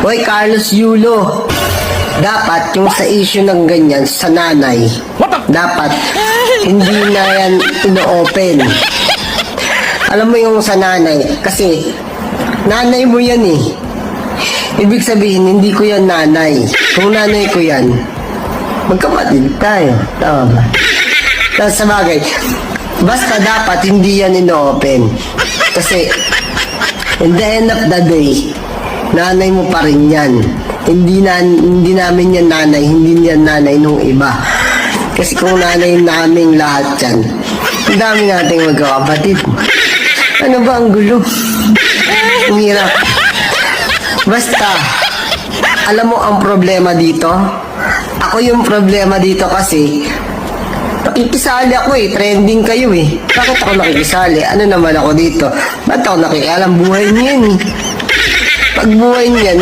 Hoy, Carlos Yulo. Dapat yung sa issue ng ganyan sa nanay, dapat hindi na yan ino-open. Alam mo yung sa nanay, kasi nanay mo yan eh. Ibig sabihin, hindi ko yan nanay. Kung nanay ko yan, magkapatid tayo. Tama ba? Tapos sa bagay, basta dapat hindi yan ino-open. Kasi, in the end of the day, nanay mo pa rin yan. Hindi namin yan nanay, hindi yan nanay nung iba. Kasi kung nanay namin lahat yan, ang dami nating magkakapatid. Ano ba ang gulo? Ang hirap. Basta, alam mo ang problema dito? Ako yung problema dito kasi, nakikisali ako eh, trending kayo eh. Bakit ako nakikisali? Ano naman ako dito? Ba't ako nakikialam? Buhay niyan eh. Pag buhay niyan,